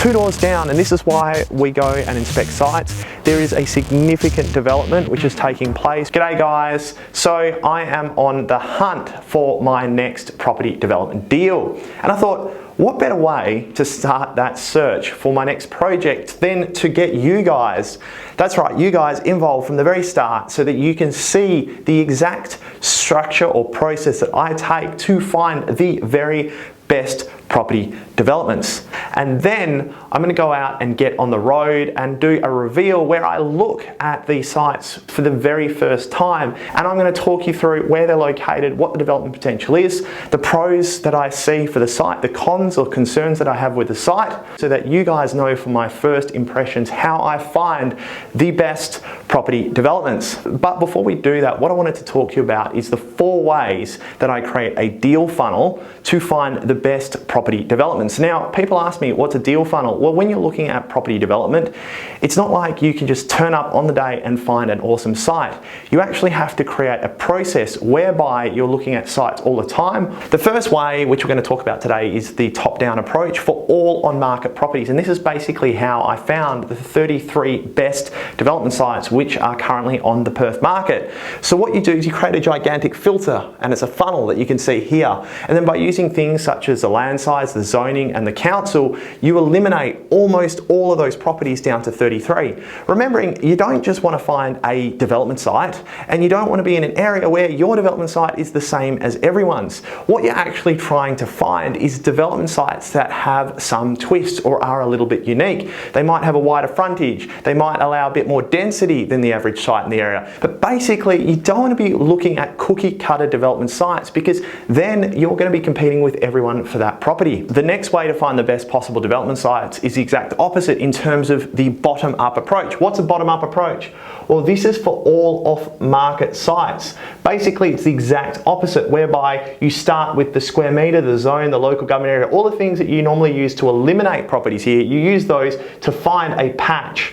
2 doors down, and this is why we go and inspect sites, there is a significant development which is taking place. G'day guys, so I am on the hunt for my next property development deal, and I thought, what better way to start that search for my next project than to get you guys, that's right, you guys involved from the very start so that you can see the exact structure or process that I take to find the very best property developments. And then I'm going to go out and get on the road and do a reveal where I look at these sites for the very first time, and I'm going to talk you through where they're located, what the development potential is, the pros that I see for the site, the cons or concerns that I have with the site, so that you guys know from my first impressions how I find the best property developments. But before we do that, what I wanted to talk to you about is the 4 ways that I create a deal funnel to find the best property developments. Now, people ask me, what's a deal funnel? Well, when you're looking at property development, it's not like you can just turn up on the day and find an awesome site. You actually have to create a process whereby you're looking at sites all the time. The first way, which we're going to talk about today, is the top-down approach for all on-market properties. And this is basically how I found the 33 best development sites which are currently on the Perth market. So what you do is you create a gigantic filter, and it's a funnel that you can see here. And then by using things such as the land size, the zoning, and the council, you eliminate almost all of those properties down to 33. Remembering, you don't just want to find a development site, and you don't want to be in an area where your development site is the same as everyone's. What you're actually trying to find is development sites that have some twist or are a little bit unique. They might have a wider frontage, they might allow a bit more density than the average site in the area. But basically, you don't want to be looking at cookie cutter development sites, because then you're going to be competing with everyone for that property. The next way to find the best possible development sites is the exact opposite in terms of the bottom-up approach. What's a bottom-up approach? Well, this is for all off-market sites. Basically, it's the exact opposite, whereby you start with the square meter, the zone, the local government area, all the things that you normally use to eliminate properties here. You use those to find a patch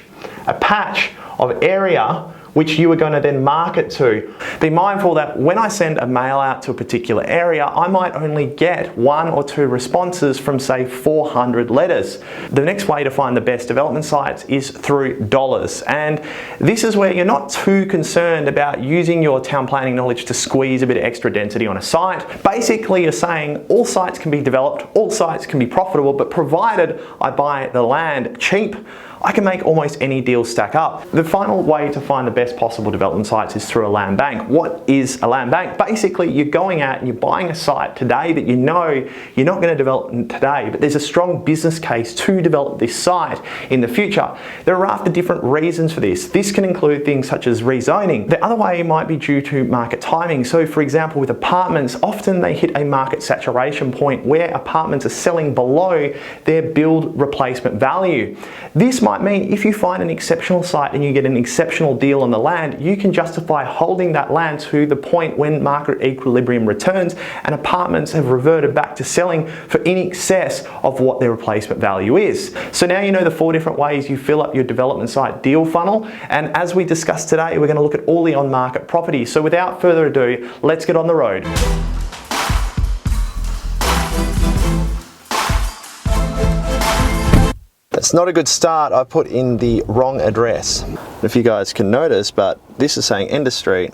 of area which you are going to then market to. Be mindful that when I send a mail out to a particular area, I might only get 1 or 2 responses from, say, 400 letters. The next way to find the best development sites is through dollars. And this is where you're not too concerned about using your town planning knowledge to squeeze a bit of extra density on a site. Basically, you're saying all sites can be developed, all sites can be profitable, but provided I buy the land cheap, I can make almost any deal stack up. The final way to find the best possible development sites is through a land bank. What is a land bank? Basically, you're going out and you're buying a site today that you know you're not going to develop today, but there's a strong business case to develop this site in the future. There are after different reasons for this. This can include things such as rezoning. The other way might be due to market timing. So for example, with apartments, often they hit a market saturation point where apartments are selling below their build replacement value. This might mean if you find an exceptional site and you get an exceptional deal on the land, you can justify holding that land to the point when market equilibrium returns and apartments have reverted back to selling for in excess of what their replacement value is. So now you know the 4 different ways you fill up your development site deal funnel, and as we discussed today, we're going to look at all the on-market properties. So without further ado, let's get on the road. It's not a good start. I put in the wrong address. If you guys can notice, but this is saying Ender Street,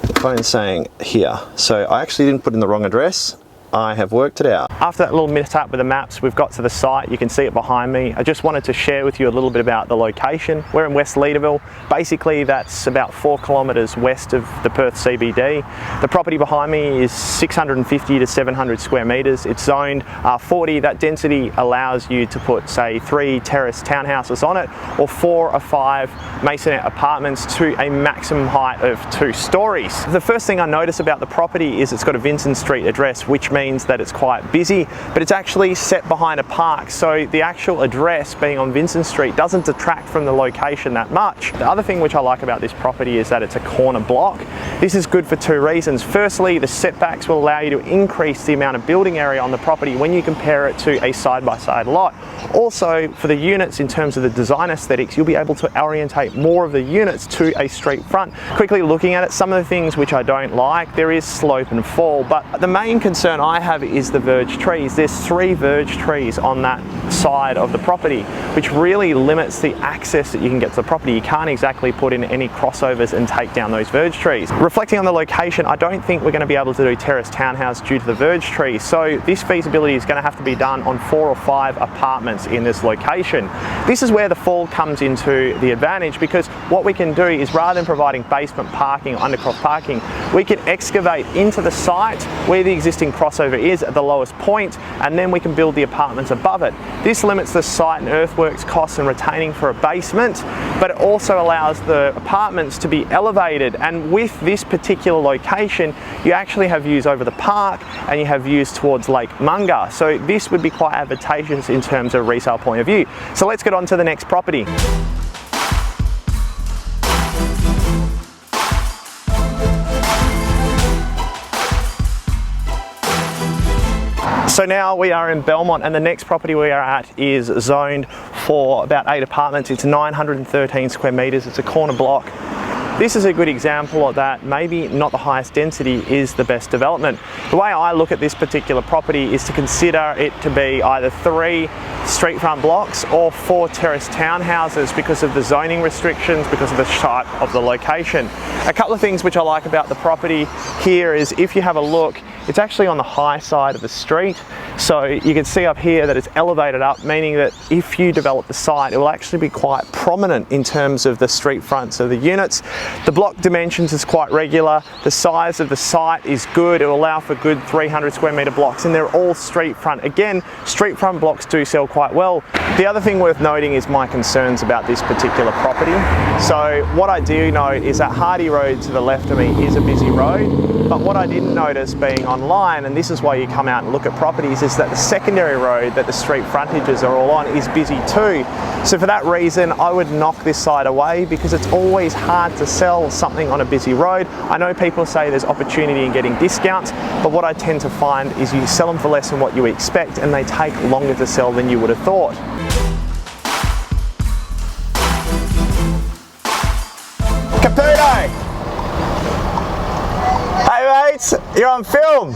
the phone's saying here. So I actually didn't put in the wrong address. I have worked it out. After that little mishap with the maps, we've got to the site. You can see it behind me. I just wanted to share with you a little bit about the location. We're in West Leederville. Basically, that's about 4 kilometres west of the Perth CBD. The property behind me is 650 to 700 square metres. It's zoned R40. That density allows you to put, say, 3 terrace townhouses on it, or 4 or 5 masonette apartments to a maximum height of 2 stories. The first thing I notice about the property is it's got a Vincent Street address, which means that it's quite busy, but it's actually set behind a park, so the actual address being on Vincent Street doesn't detract from the location that much. The other thing which I like about this property is that it's a corner block. This is good for 2 reasons. Firstly, the setbacks will allow you to increase the amount of building area on the property when you compare it to a side-by-side lot. Also, for the units, in terms of the design aesthetics, you'll be able to orientate more of the units to a street front. Quickly looking at it, some of the things which I don't like, there is slope and fall, but the main concern I have is the verge trees. There's 3 verge trees on that side of the property, which really limits the access that you can get to the property. You can't exactly put in any crossovers and take down those verge trees. Reflecting on the location, I don't think we're going to be able to do terrace townhouse due to the verge trees. So this feasibility is going to have to be done on 4 or 5 apartments in this location. This is where the fall comes into the advantage, because what we can do is, rather than providing basement parking or undercross parking, we can excavate into the site where the existing crossover is at the lowest point, and then we can build the apartments above it. This limits the site and earthworks costs and retaining for a basement, but it also allows the apartments to be elevated. And with this particular location, you actually have views over the park and you have views towards Lake Munga. So this would be quite advantageous in terms of resale point of view. So let's get on to the next property. So now we are in Belmont, and the next property we are at is zoned for about 8 apartments. It's 913 square metres, it's a corner block. This is a good example of that. Maybe not the highest density is the best development. The way I look at this particular property is to consider it to be either 3 street front blocks or 4 terrace townhouses because of the zoning restrictions, because of the type of the location. A couple of things which I like about the property here is, if you have a look, it's actually on the high side of the street. So you can see up here that it's elevated up, meaning that if you develop the site, it will actually be quite prominent in terms of the street fronts of the units. The block dimensions is quite regular. The size of the site is good. It will allow for good 300 square metre blocks, and they're all street front. Again, street front blocks do sell quite well. The other thing worth noting is my concerns about this particular property. So what I do know is that Hardy Road to the left of me is a busy road, but what I didn't notice being online, and this is why you come out and look at properties, is that the secondary road that the street frontages are all on is busy too. So for that reason, I would knock this side away, because it's always hard to sell something on a busy road. I know people say there's opportunity in getting discounts, but what I tend to find is you sell them for less than what you expect, and they take longer to sell than you would have thought. Caputo! Hey mates, you're on film!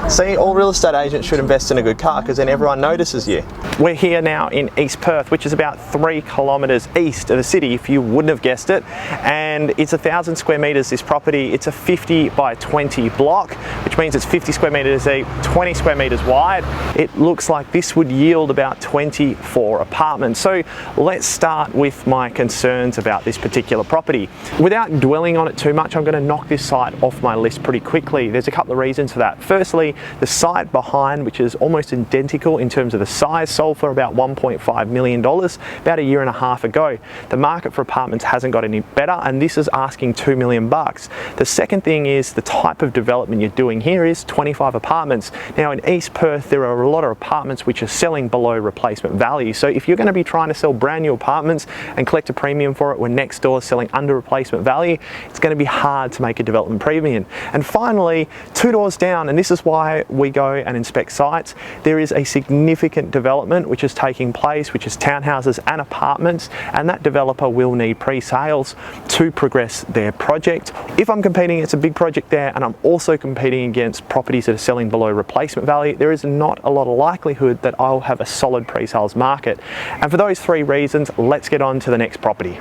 See, all real estate agents should invest in a good car, because then everyone notices you. We're here now in East Perth, which is about 3 kilometres east of the city, if you wouldn't have guessed it. And it's 1,000 square metres, this property. It's a 50 by 20 block, which means it's 50 square metres deep, 20 square metres wide. It looks like this would yield about 24 apartments. So let's start with my concerns about this particular property. Without dwelling on it too much, I'm going to knock this site off my list pretty quickly. There's a couple of reasons for that. Firstly, the site behind, which is almost identical in terms of the size, sold for about $1.5 million about a year and a half ago. The market for apartments hasn't got any better, and this is asking $2 million. The second thing is the type of development you're doing here is 25 apartments. Now in East Perth, there are a lot of apartments which are selling below replacement value. So if you're going to be trying to sell brand new apartments and collect a premium for it when next door is selling under replacement value, it's going to be hard to make a development premium. And finally, 2 doors down, and this is why we go and inspect sites, there is a significant development which is taking place, which is townhouses and apartments, and that developer will need pre-sales to progress their project. If I'm competing against a big project there, and I'm also competing against properties that are selling below replacement value, there is not a lot of likelihood that I'll have a solid pre-sales market. And for those 3 reasons, let's get on to the next property.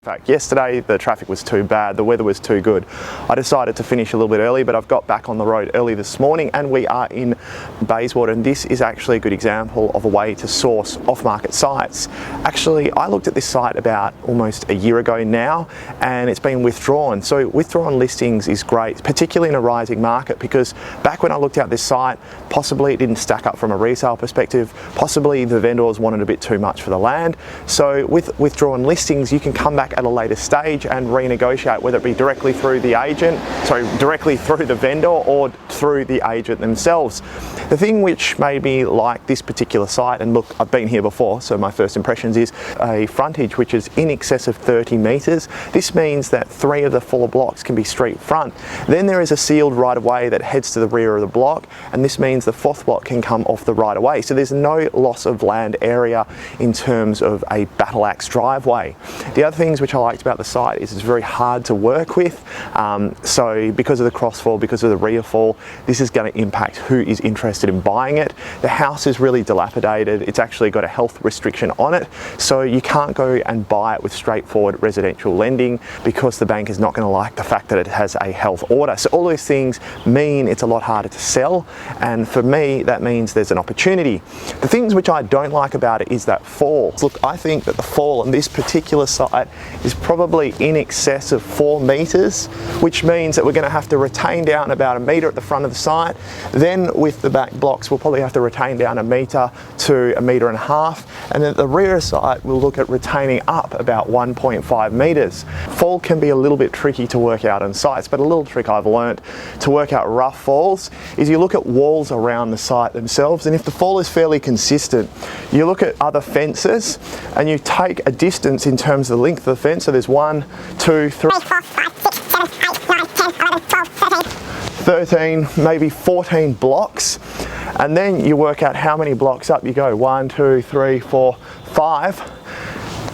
fact. Yesterday the traffic was too bad, the weather was too good. I decided to finish a little bit early, but I've got back on the road early this morning and we are in Bayswater, and this is actually a good example of a way to source off-market sites. Actually, I looked at this site about almost a year ago now and it's been withdrawn. So withdrawn listings is great, particularly in a rising market, because back when I looked at this site, possibly it didn't stack up from a resale perspective, possibly the vendors wanted a bit too much for the land. So with withdrawn listings, you can come back at a later stage and renegotiate, whether it be directly through the agent, directly through the vendor or through the agent themselves. The thing which made me like this particular site, and look, I've been here before, so my first impressions is a frontage which is in excess of 30 metres. This means that 3 of the 4 blocks can be street front. Then there is a sealed right of way that heads to the rear of the block, and this means the 4th block can come off the right of way. So there's no loss of land area in terms of a battle axe driveway. The other things which I liked about the site is it's very hard to work with. So because of the crossfall, because of the rear fall, this is going to impact who is interested in buying it. The house is really dilapidated. It's actually got a health restriction on it, so you can't go and buy it with straightforward residential lending because the bank is not going to like the fact that it has a health order. So all those things mean it's a lot harder to sell, and for me that means there's an opportunity. The things which I don't like about it is that fall. Look, I think that the fall on this particular site is probably in excess of 4 metres, which means that we're going to have to retain down about 1 metre at the front of the site. Then with the back blocks we'll probably have to retain down 1 metre to 1.5 metres, and then at the rear site we'll look at retaining up about 1.5 metres. Fall can be a little bit tricky to work out on sites, but a little trick I've learned to work out rough falls is you look at walls around the site themselves, and if the fall is fairly consistent, you look at other fences and you take a distance in terms of the length of the fence. So there's 1, 2, 3, 4, 5, 6, 7, 8, 9, 10, 11, 12, 13, maybe 14 blocks, and then you work out how many blocks up you go. 1, 2, 3, 4, 5.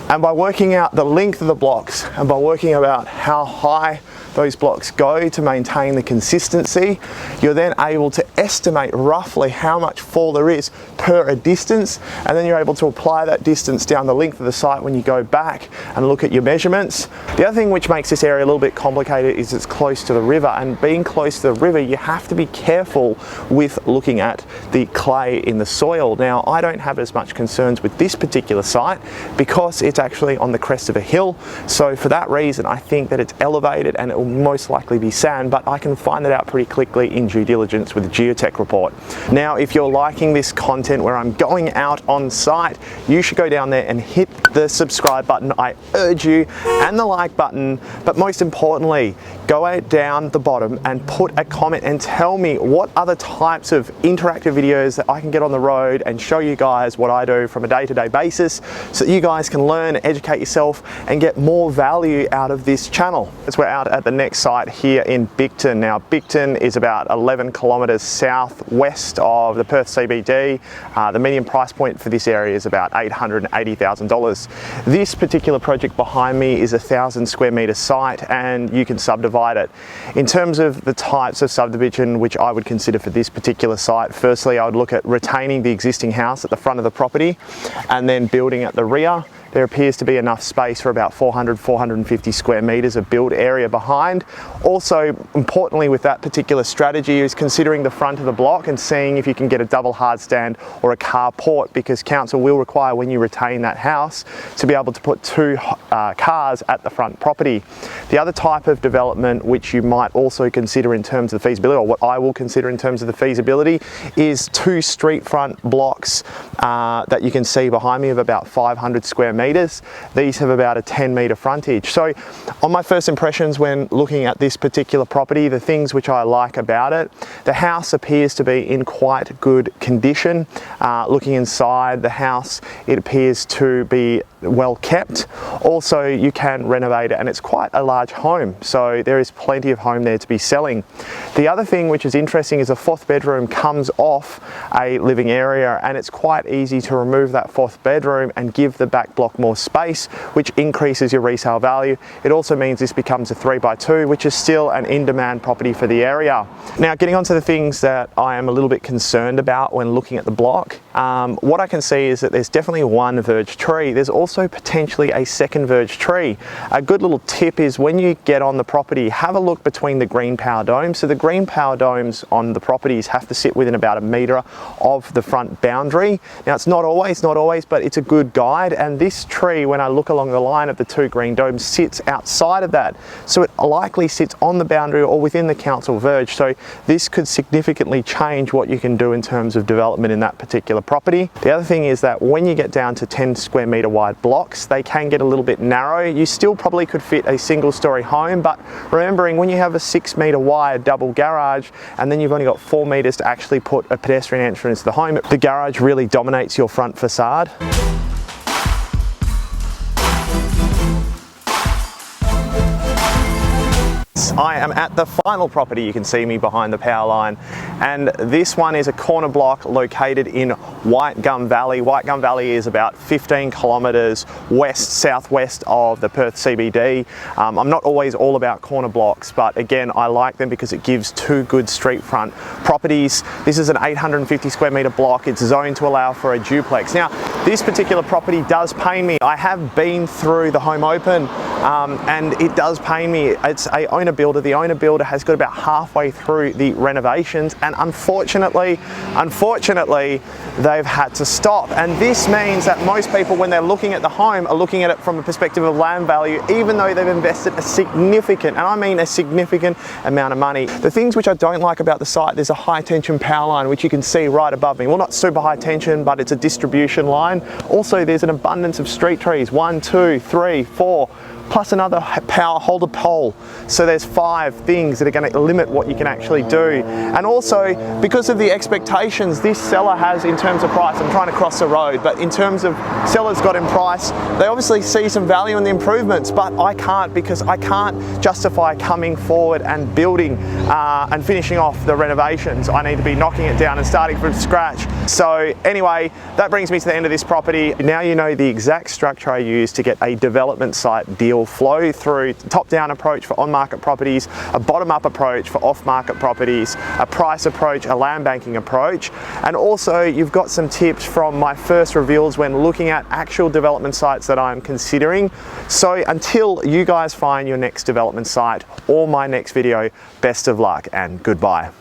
And by working out the length of the blocks and by working about how high those blocks go to maintain the consistency, you're then able to estimate roughly how much fall there is per a distance, and then you're able to apply that distance down the length of the site when you go back and look at your measurements. The other thing which makes this area a little bit complicated is it's close to the river, and being close to the river you have to be careful with looking at the clay in the soil. Now, I don't have as much concerns with this particular site because it's actually on the crest of a hill, so for that reason I think that it's elevated and it will most likely be sand, but I can find that out pretty quickly in due diligence with the geotech report. Now, if you're liking this content where I'm going out on site, you should go down there and hit the subscribe button, I urge you, and the like button, but most importantly, go out down the bottom and put a comment and tell me what other types of interactive videos that I can get on the road and show you guys what I do from a day-to-day basis so that you guys can learn, educate yourself and get more value out of this channel. As we're out at the next site here in Bigton. Now, Bigton is about 11 kilometres southwest of the Perth CBD. The median price point for this area is about $880,000. This particular project behind me is a 1,000 square metre site, and you can subdivide it. In terms of the types of subdivision which I would consider for this particular site, firstly I would look at retaining the existing house at the front of the property and then building at the rear. There appears to be enough space for about 450 square metres of build area behind. Also, importantly with that particular strategy is considering the front of the block and seeing if you can get a double hard stand or a carport, because council will require, when you retain that house, to be able to put 2 cars at the front property. The other type of development which you might also consider in terms of the feasibility, or what I will consider in terms of the feasibility, is 2 street front blocks that you can see behind me of about 500 square metres. These have about a 10 metre frontage. So on my first impressions when looking at this particular property, the things which I like about it, the house appears to be in quite good condition. Looking inside the house, it appears to be well kept. Also, you can renovate it, and it's quite a large home, so there is plenty of home there to be selling. The other thing which is interesting is the 4th bedroom comes off a living area, and it's quite easy to remove that 4th bedroom and give the back block more space, which increases your resale value. It also means this becomes a 3x2, which is still an in-demand property for the area. Now, getting onto the things that I am a little bit concerned about when looking at the block, what I can see is that there's definitely 1 verge tree. There's also potentially a 2nd verge tree. A good little tip is when you get on the property, have a look between the green power domes. So the green power domes on the properties have to sit within about 1 metre of the front boundary. Now, it's not always, but it's a good guide, and this this tree, when I look along the line of the 2 green domes, sits outside of that. So it likely sits on the boundary or within the council verge. So this could significantly change what you can do in terms of development in that particular property. The other thing is that when you get down to 10 square metre wide blocks, they can get a little bit narrow. You still probably could fit a single story home, but remembering when you have a 6 metre wide double garage and then you've only got 4 metres to actually put a pedestrian entrance to the home, the garage really dominates your front facade. I am at the final property. You can see me behind the power line, and this one is a corner block located in White Gum Valley. White Gum Valley is about 15 kilometres southwest of the Perth CBD. I'm not always all about corner blocks, but again, I like them because it gives 2 good street front properties. This is an 850 square metre block. It's zoned to allow for a duplex. Now, this particular property does pain me. I have been through the home open and it does pain me. It's a owner builder. The owner builder has got about halfway through the renovations, and unfortunately, they've had to stop. And this means that most people, when they're looking at the home, are looking at it from a perspective of land value, even though they've invested a significant, and I mean a significant amount of money. The things which I don't like about the site, there's a high tension power line, which you can see right above me. Well, not super high tension, but it's a distribution line. Also, there's an abundance of street trees, 1, 2, 3, 4, plus another power holder pole. So there's 5 things that are going to limit what you can actually do. And also, because of the expectations this seller has in terms of price, I'm trying to cross the road, but in terms of sellers got in price, they obviously see some value in the improvements, but I can't, because I can't justify coming forward and building and finishing off the renovations. I need to be knocking it down and starting from scratch. So anyway, that brings me to the end of this property. Now you know the exact structure I use to get a development site deal flow through: top-down approach for on-market properties, a bottom-up approach for off-market properties, a price approach, a land banking approach, and also you've got some tips from my first reveals when looking at actual development sites that I'm considering. So until you guys find your next development site or my next video, best of luck and goodbye.